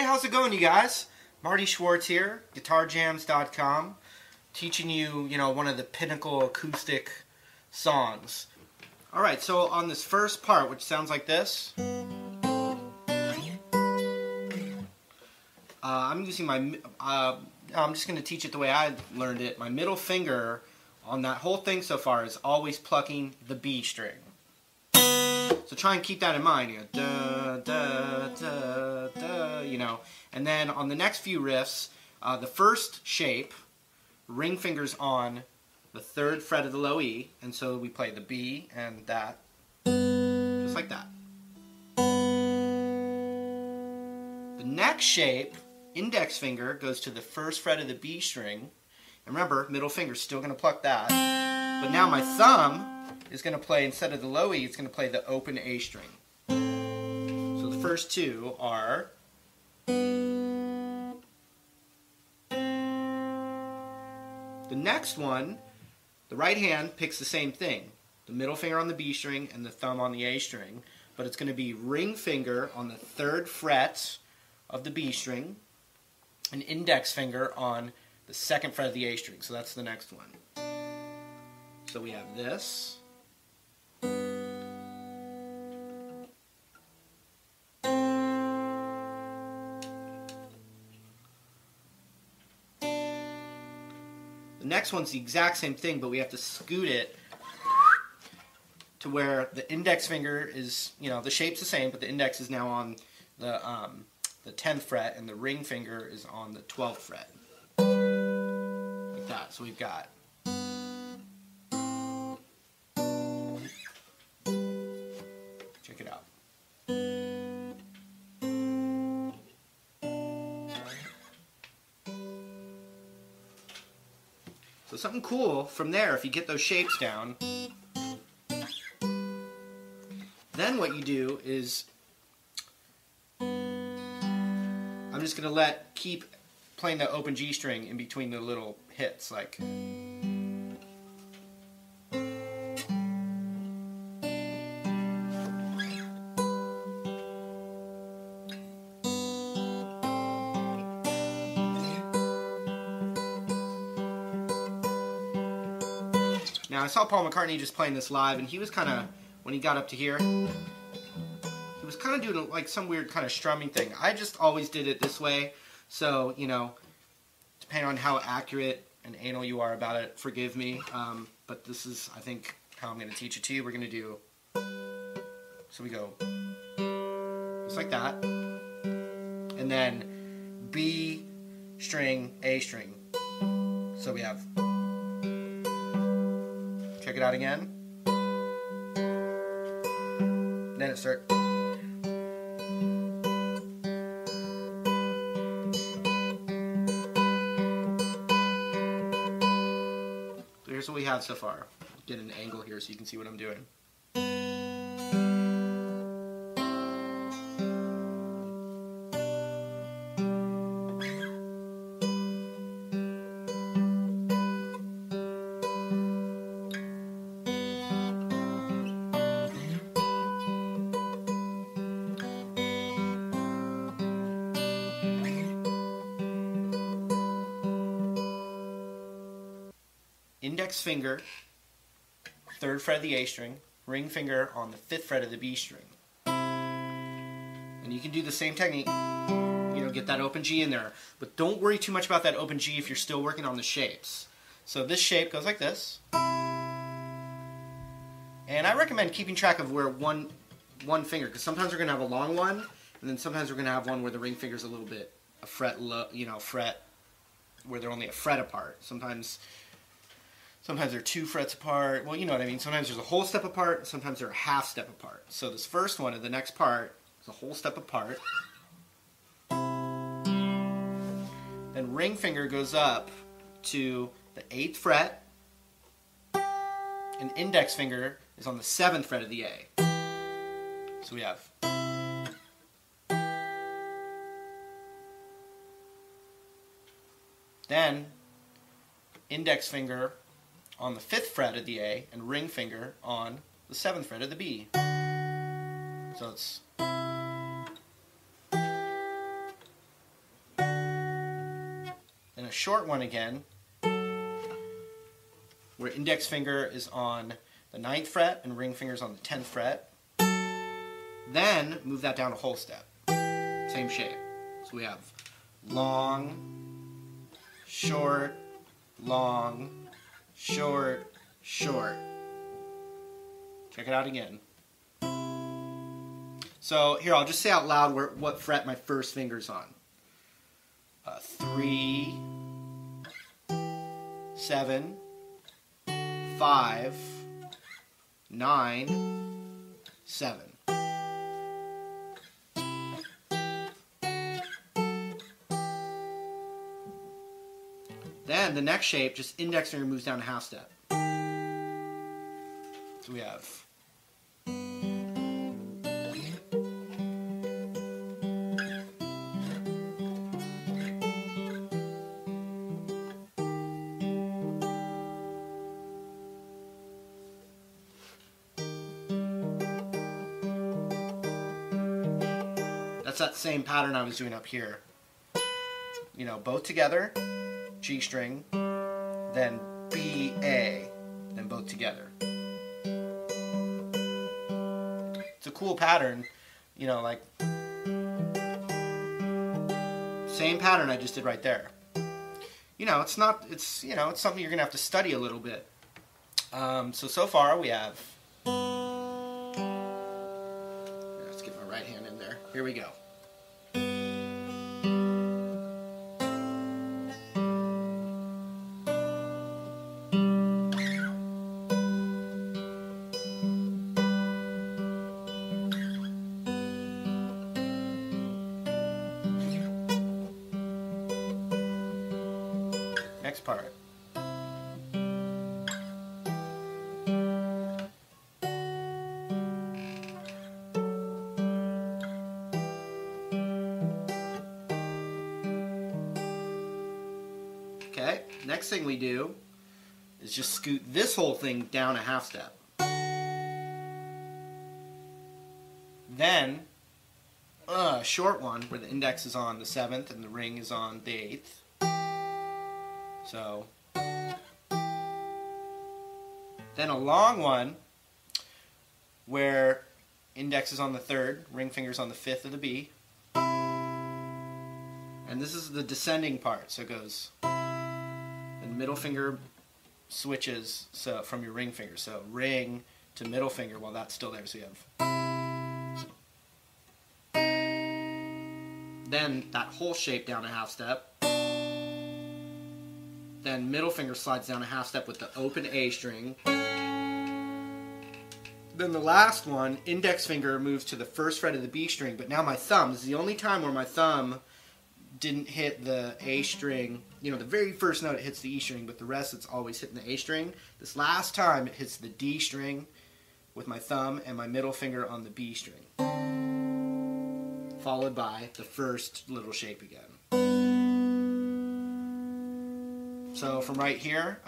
how's it going, you guys? Marty Schwartz here, guitarjams.com, teaching you, one of the pinnacle acoustic songs. Alright, so on this first part, which sounds like this, I'm using my, I'm just going to teach it the way I learned it. My middle finger on that whole thing so far is always plucking the B string. So try and keep that in mind, da, da, da, da, And then on the next few riffs, the first shape, ring fingers on the 3rd fret of the low E, and so we play the B and that, just like that. The next shape, index finger, goes to the 1st fret of the B string, and remember, middle finger's still going to pluck that, but now my thumb is going to play, instead of the low E, it's going to play the open A string. So the first two are the next one, the right hand picks the same thing. The middle finger on the B string and the thumb on the A string, but it's going to be ring finger on the 3rd fret of the B string, and index finger on the 2nd fret of the A string. So that's the next one. So we have this. The next one's the exact same thing, but we have to scoot it to where the index finger is, the shape's the same, but the index is now on the 10th fret, and the ring finger is on the 12th fret. Like that. So we've got. Check it out. So something cool from there, if you get those shapes down, then what you do is, I'm just going to keep playing the open G string in between the little hits, like. Now, I saw Paul McCartney just playing this live, and he was kind of, when he got up to here, he was kind of doing like some weird kind of strumming thing. I just always did it this way, so, depending on how accurate and anal you are about it, forgive me, but this is, I think, how I'm going to teach it to you. We're going to do, so we go, just like that, and then B string, A string, so we have. Check it out again. Then it starts. So here's what we have so far. Get an angle here so you can see what I'm doing. Index finger, 3rd fret of the A string, ring finger on the 5th fret of the B string. And you can do the same technique, get that open G in there. But don't worry too much about that open G if you're still working on the shapes. So this shape goes like this. And I recommend keeping track of where one finger, because sometimes we're going to have a long one, and then sometimes we're going to have one where the ring finger's a little bit, a fret low, fret, where they're only a fret apart. Sometimes they're 2 frets apart. Well, you know what I mean. Sometimes there's a whole step apart. Sometimes they're a half step apart. So this first one and the next part is a whole step apart. Then ring finger goes up to the 8th fret. And index finger is on the 7th fret of the A. So we have. Then index finger on the 5th fret of the A, and ring finger on the 7th fret of the B. So it's a short one again, where index finger is on the 9th fret and ring finger is on the 10th fret. Then move that down a whole step. Same shape. So we have long, short, long, short, short. Check it out again. So here, I'll just say out loud what fret my first finger's on. 3, 7, 5, 9, 7. Then the next shape, just index finger moves down a half step. So we have that's that same pattern I was doing up here. You know, both together, G string, then B, A, then both together. It's a cool pattern, you know, like same pattern I just did right there. You know, it's something you're gonna have to study a little bit. So far we have. Let's get my right hand in there. Here we go. Next part. Okay, next thing we do is just scoot this whole thing down a half step. Then, a short one where the index is on the 7th and the ring is on the 8th. So, then a long one where index is on the 3rd, ring finger's on the 5th of the B. And this is the descending part, so it goes, and middle finger switches from your ring finger. So ring to middle finger while that's still there, so you have. Then that whole shape down a half step. Then middle finger slides down a half step with the open A string. Then the last one, index finger moves to the 1st fret of the B string, but now my thumb, this is the only time where my thumb didn't hit the A string. You know, the very first note it hits the E string, but the rest it's always hitting the A string. This last time it hits the D string with my thumb and my middle finger on the B string. Followed by the first little shape again. So from right here,